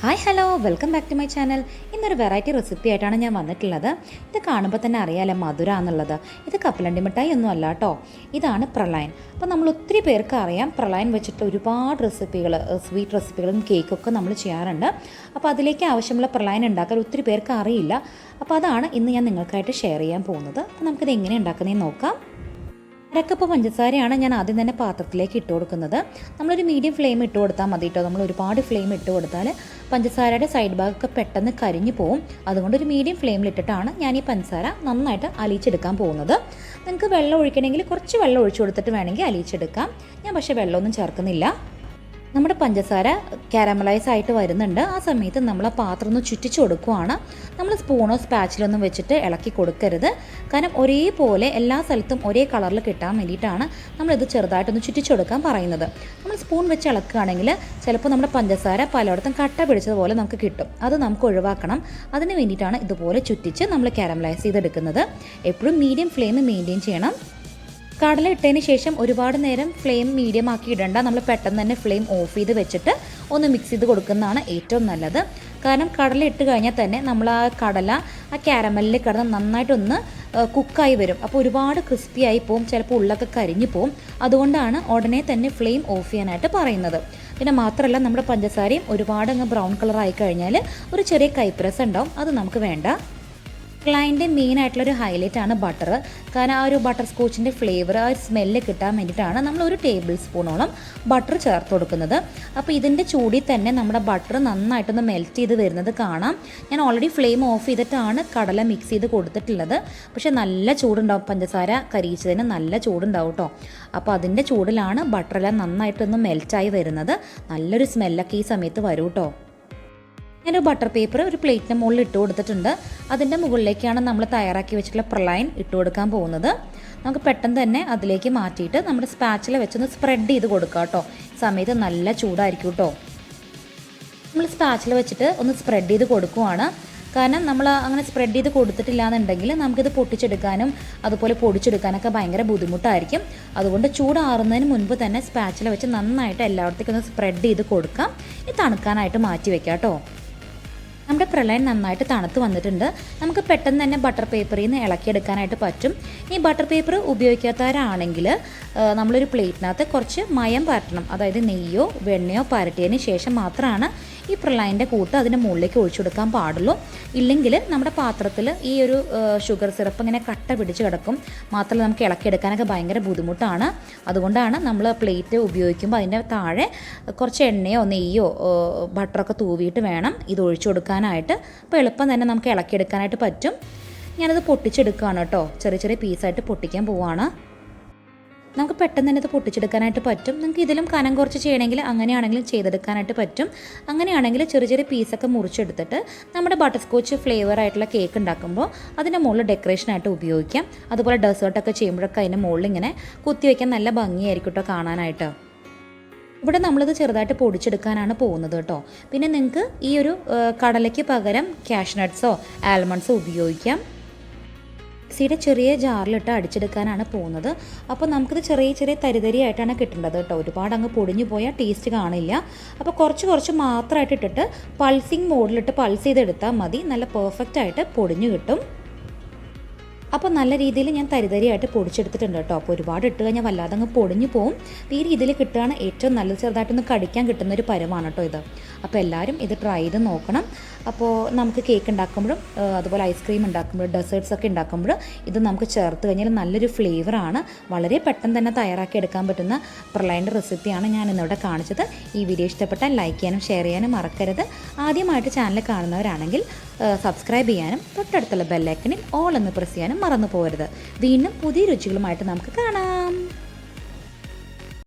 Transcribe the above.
Hi hello welcome back to my channel. ഇന്നൊരു variety recipe ആയിട്ടാണ് ഞാൻ വന്നിട്ടുള്ളത്. ഇത് കാണുമ്പോൾ തന്നെ അറിയാമല്ലോ മധുര എന്നുള്ളത്. ഇത് കപ്പലണ്ടി മിഠായി ഒന്നും അല്ല കേട്ടോ, ഇതാണ് പ്രളയൻ. അപ്പോൾ നമ്മൾ ഒത്തിരി പേർക്ക് അറിയാം, പ്രളയൻ വെച്ചിട്ട് ഒരുപാട് റെസിപ്പികൾ, സ്വീറ്റ് റെസിപ്പികളും കേക്കൊക്കെ നമ്മൾ ചെയ്യാറുണ്ട്. അപ്പോൾ അതിലേക്ക് ആവശ്യമുള്ള പ്രളയൻ ഉണ്ടാക്കാൻ ഒത്തിരി പേർക്ക് അറിയില്ല. അപ്പോൾ അതാണ് ഇന്ന് ഞാൻ നിങ്ങൾക്കായിട്ട് ഷെയർ ചെയ്യാൻ പോകുന്നത്. അപ്പോൾ നമുക്കിത് എങ്ങനെ ഉണ്ടാക്കുന്നതെന്ന് നോക്കാം. അരക്കപ്പ് പഞ്ചസാരയാണ് ഞാൻ ആദ്യം തന്നെ പാത്രത്തിലേക്ക് ഇട്ട് കൊടുക്കുന്നത്. നമ്മളൊരു മീഡിയം ഫ്ലെയിം ഇട്ട് കൊടുത്താൽ മതി കേട്ടോ. നമ്മൾ ഒരുപാട് ഫ്ലെയിം ഇട്ട് കൊടുത്താൽ പഞ്ചസാരയുടെ സൈഡ് ഭാഗമൊക്കെ പെട്ടെന്ന് കരിഞ്ഞു പോകും. അതുകൊണ്ട് ഒരു മീഡിയം ഫ്ലെയിമിലിട്ടിട്ടാണ് ഞാൻ ഈ പഞ്ചസാര നന്നായിട്ട് അലിയിച്ചെടുക്കാൻ പോകുന്നത്. നിങ്ങൾക്ക് വെള്ളം ഒഴിക്കണമെങ്കിൽ കുറച്ച് വെള്ളം ഒഴിച്ചു കൊടുത്തിട്ട് വേണമെങ്കിൽ അലിയിച്ചെടുക്കാം. ഞാൻ പക്ഷേ വെള്ളമൊന്നും ചേർക്കുന്നില്ല. നമ്മുടെ പഞ്ചസാര കാരമലൈസ് ആയിട്ട് വരുന്നുണ്ട്. ആ സമയത്ത് നമ്മൾ ആ പാത്രം ഒന്ന് ചുറ്റിച്ച് കൊടുക്കുകയാണ്. നമ്മൾ സ്പൂണോ സ്പാച്ചിലൊന്നും വെച്ചിട്ട് ഇളക്കി കൊടുക്കരുത്. കാരണം ഒരേപോലെ എല്ലാ സ്ഥലത്തും ഒരേ കളറിൽ കിട്ടാൻ വേണ്ടിയിട്ടാണ് നമ്മളിത് ചെറുതായിട്ടൊന്ന് ചുറ്റിച്ച് കൊടുക്കാൻ പറയുന്നത്. നമ്മൾ സ്പൂൺ വെച്ച് ഇളക്കുകയാണെങ്കിൽ ചിലപ്പോൾ നമ്മുടെ പഞ്ചസാര പലയിടത്തും കട്ട പിടിച്ചതുപോലെ നമുക്ക് കിട്ടും. അത് നമുക്ക് ഒഴിവാക്കണം. അതിന് വേണ്ടിയിട്ടാണ് ഇതുപോലെ ചുറ്റിച്ച് നമ്മൾ കാരമലൈസ് ചെയ്തെടുക്കുന്നത്. എപ്പോഴും മീഡിയം ഫ്ലെയിം മെയിൻറ്റെയിൻ ചെയ്യണം. കടല ഇട്ടതിന് ശേഷം ഒരുപാട് നേരം ഫ്ലെയിം മീഡിയം ആക്കി ഇടണ്ട. നമ്മൾ പെട്ടെന്ന് തന്നെ ഫ്ലെയിം ഓഫ് ചെയ്ത് വെച്ചിട്ട് ഒന്ന് മിക്സ് ചെയ്ത് കൊടുക്കുന്നതാണ് ഏറ്റവും നല്ലത്. കാരണം കടല ഇട്ട് കഴിഞ്ഞാൽ തന്നെ നമ്മൾ ആ കടല ആ കാരമലിൽ കിടന്ന് നന്നായിട്ടൊന്ന് കുക്കായി വരും. അപ്പോൾ ഒരുപാട് ക്രിസ്പി ആയി പോവും, ചിലപ്പോൾ ഉള്ളൊക്കെ കരിഞ്ഞു പോവും. അതുകൊണ്ടാണ് ഉടനെ തന്നെ ഫ്ലെയിം ഓഫ് ചെയ്യാനായിട്ട് പറയുന്നത്. പിന്നെ മാത്രമല്ല, നമ്മുടെ പഞ്ചസാരയും ഒരുപാട് അങ്ങ് ബ്രൗൺ കളർ ആയി കഴിഞ്ഞാൽ ഒരു ചെറിയ കൈപ്രസ് ഉണ്ടാവും, അത് നമുക്ക് വേണ്ട. പ്രളയൻ്റെ മെയിൻ ആയിട്ടുള്ളൊരു ഹൈലൈറ്റ് ആണ് ബട്ടർ. കാരണം ആ ഒരു ബട്ടർ സ്കോച്ചിൻ്റെ ഫ്ലേവർ, ആ ഒരു സ്മെല്ല് കിട്ടാൻ വേണ്ടിയിട്ടാണ് നമ്മൾ ഒരു ടേബിൾ സ്പൂണോളം ബട്ടർ ചേർത്ത് കൊടുക്കുന്നത്. അപ്പോൾ ഇതിൻ്റെ ചൂടിൽ തന്നെ നമ്മുടെ ബട്ടർ നന്നായിട്ടൊന്ന് മെൽറ്റ് ചെയ്ത് വരുന്നത് കാണാം. ഞാൻ ഓൾറെഡി ഫ്ലെയിം ഓഫ് ചെയ്തിട്ടാണ് കടല മിക്സ് ചെയ്ത് കൊടുത്തിട്ടുള്ളത്. പക്ഷേ നല്ല ചൂടുണ്ടാവും, പഞ്ചസാര കരിയിച്ചതിന് നല്ല ചൂടുണ്ടാവും കേട്ടോ. അപ്പോൾ അതിൻ്റെ ചൂടിലാണ് ബട്ടറെല്ലാം നന്നായിട്ടൊന്ന് മെൽറ്റായി വരുന്നത്. നല്ലൊരു സ്മെല്ലൊക്കെ ഈ സമയത്ത് വരും കേട്ടോ. ഞാനൊരു ബട്ടർ പേപ്പർ ഒരു പ്ലേറ്റിന് മുകളിൽ ഇട്ട് കൊടുത്തിട്ടുണ്ട്. അതിൻ്റെ മുകളിലേക്കാണ് നമ്മൾ തയ്യാറാക്കി വെച്ചിട്ടുള്ള പ്രളയൻ ഇട്ട് കൊടുക്കാൻ പോകുന്നത്. നമുക്ക് പെട്ടെന്ന് തന്നെ അതിലേക്ക് മാറ്റിയിട്ട് നമ്മുടെ സ്പാച്ചില വെച്ചൊന്ന് സ്പ്രെഡ് ചെയ്ത് കൊടുക്കുക കേട്ടോ. സമയത്ത് നല്ല ചൂടായിരിക്കും കേട്ടോ. നമ്മൾ സ്പാച്ചില വെച്ചിട്ട് ഒന്ന് സ്പ്രെഡ് ചെയ്ത് കൊടുക്കുവാണ്. കാരണം നമ്മൾ അങ്ങനെ സ്പ്രെഡ് ചെയ്ത് കൊടുത്തിട്ടില്ല എന്നുണ്ടെങ്കിൽ നമുക്കിത് പൊട്ടിച്ചെടുക്കാനും അതുപോലെ പൊടിച്ചെടുക്കാനൊക്കെ ഭയങ്കര ബുദ്ധിമുട്ടായിരിക്കും. അതുകൊണ്ട് ചൂടാറുന്നതിന് മുൻപ് തന്നെ സ്പാച്ചില വെച്ച് നന്നായിട്ട് എല്ലായിടത്തേക്കും ഒന്ന് സ്പ്രെഡ് ചെയ്ത് കൊടുക്കാം. ഇത് തണുക്കാനായിട്ട് മാറ്റി വെക്കാം കേട്ടോ. നമ്മുടെ പ്രളയൻ നന്നായിട്ട് തണുത്ത് വന്നിട്ടുണ്ട്. നമുക്ക് പെട്ടെന്ന് തന്നെ ബട്ടർ പേപ്പറിൽ നിന്ന് ഇളക്കിയെടുക്കാനായിട്ട് പറ്റും. ഈ ബട്ടർ പേപ്പർ ഉപയോഗിക്കാത്തവരാണെങ്കിൽ നമ്മളൊരു പ്ലേറ്റിനകത്ത് കുറച്ച് മയം പരട്ടണം. അതായത് നെയ്യോ വെണ്ണയോ പരട്ടിയതിന് ശേഷം മാത്രമാണ് ഈ പ്രളയൻ്റെ കൂട്ട് അതിൻ്റെ മുകളിലേക്ക് ഒഴിച്ചു കൊടുക്കാൻ പാടുള്ളൂ. ഇല്ലെങ്കിൽ നമ്മുടെ പാത്രത്തിൽ ഈ ഒരു ഷുഗർ സിറപ്പ് ഇങ്ങനെ കട്ട പിടിച്ച് കിടക്കും. മാത്രമല്ല നമുക്ക് ഇളക്കിയെടുക്കാനൊക്കെ ഭയങ്കര ബുദ്ധിമുട്ടാണ്. അതുകൊണ്ടാണ് നമ്മൾ പ്ലേറ്റ് ഉപയോഗിക്കുമ്പോൾ അതിൻ്റെ താഴെ കുറച്ച് എണ്ണയോ നെയ്യോ ബട്ടറൊക്കെ തൂവിയിട്ട് വേണം ഇത് ഒഴിച്ചു കൊടുക്കാനായിട്ട്. അപ്പോൾ എളുപ്പം തന്നെ നമുക്ക് ഇളക്കിയെടുക്കാനായിട്ട് പറ്റും. ഞാനത് പൊട്ടിച്ചെടുക്കുകയാണ് കേട്ടോ. ചെറിയ ചെറിയ പീസായിട്ട് പൊട്ടിക്കാൻ പോവുകയാണ്. നമുക്ക് പെട്ടെന്ന് തന്നെ ഇത് പൊട്ടിച്ചെടുക്കാനായിട്ട് പറ്റും. നിങ്ങൾക്ക് ഇതിലും കനം കുറച്ച് ചെയ്യണമെങ്കിൽ അങ്ങനെയാണെങ്കിലും ചെയ്തെടുക്കാനായിട്ട് പറ്റും. അങ്ങനെയാണെങ്കിൽ ചെറിയ ചെറിയ പീസൊക്കെ മുറിച്ചെടുത്തിട്ട് നമ്മുടെ ബട്ടർ സ്കോച്ച് ഫ്ലേവർ ആയിട്ടുള്ള കേക്ക് ഉണ്ടാക്കുമ്പോൾ അതിൻ്റെ മുകളിൽ ഡെക്കറേഷനായിട്ട് ഉപയോഗിക്കാം. അതുപോലെ ഡെസേർട്ടൊക്കെ ചെയ്യുമ്പോഴൊക്കെ അതിൻ്റെ മുകളിൽ ഇങ്ങനെ കുത്തി വയ്ക്കാൻ നല്ല ഭംഗിയായിരിക്കും കേട്ടോ കാണാനായിട്ട്. ഇവിടെ നമ്മളിത് ചെറുതായിട്ട് പൊടിച്ചെടുക്കാനാണ് പോകുന്നത് കേട്ടോ. പിന്നെ നിങ്ങൾക്ക് ഈ ഒരു കടലയ്ക്ക് പകരം കാഷ്നട്ട്സോ ആൽമണ്ട്സോ ഉപയോഗിക്കാം. മിക്സിയുടെ ചെറിയ ജാറിലിട്ട് അടിച്ചെടുക്കാനാണ് പോകുന്നത്. അപ്പോൾ നമുക്കിത് ചെറിയ ചെറിയ തരിതരിയായിട്ടാണ് കിട്ടേണ്ടത് കേട്ടോ. ഒരുപാട് അങ്ങ് പൊടിഞ്ഞു പോയാൽ ടേസ്റ്റ് കാണില്ല. അപ്പോൾ കുറച്ച് കുറച്ച് മാത്രമായിട്ട് ഇട്ടിട്ട് പൾസിങ് മോഡിലിട്ട് പൾസ് ചെയ്തെടുത്താൽ മതി. നല്ല പെർഫെക്റ്റ് ആയിട്ട് പൊടിഞ്ഞു കിട്ടും. അപ്പോൾ നല്ല രീതിയിൽ ഞാൻ തരിതരിയായിട്ട് പൊടിച്ചെടുത്തിട്ടുണ്ട് കേട്ടോ. അപ്പോൾ ഒരുപാട് ഇട്ട് കഴിഞ്ഞാൽ വല്ലാതെ അങ്ങ് പൊടിഞ്ഞു പോകും. അപ്പോൾ ഈ രീതിയിൽ കിട്ടുകയാണ് ഏറ്റവും നല്ലത്. ചെറുതായിട്ടൊന്ന് കടിക്കാൻ കിട്ടുന്നൊരു പരുവമാണ് കേട്ടോ ഇത്. അപ്പോൾ എല്ലാവരും ഇത് ട്രൈ ചെയ്ത് നോക്കണം. അപ്പോൾ നമുക്ക് കേക്ക് ഉണ്ടാക്കുമ്പോഴും അതുപോലെ ഐസ്ക്രീം ഉണ്ടാക്കുമ്പോഴും ഡെസേർട്ട്സ് ഒക്കെ ഉണ്ടാക്കുമ്പോഴും ഇത് നമുക്ക് ചേർത്ത് കഴിഞ്ഞാൽ നല്ലൊരു ഫ്ലേവറാണ്. വളരെ പെട്ടെന്ന് തന്നെ തയ്യാറാക്കി എടുക്കാൻ പറ്റുന്ന പ്രളയൻ്റെ റെസിപ്പിയാണ് ഞാൻ ഇന്നിവിടെ കാണിച്ചത്. ഈ വീഡിയോ ഇഷ്ടപ്പെട്ടാൽ ലൈക്ക് ചെയ്യാനും ഷെയർ ചെയ്യാനും മറക്കരുത്. ആദ്യമായിട്ട് ചാനൽ കാണുന്നവരാണെങ്കിൽ സബ്സ്ക്രൈബ് ചെയ്യാനും തൊട്ടടുത്തുള്ള ബെല്ലൈക്കണിൽ ഓൾ എന്ന് പ്രസ് ചെയ്യാനും മറന്നു പോകരുത്. വീണ്ടും പുതിയ രുചികളുമായിട്ട് നമുക്ക് കാണാം.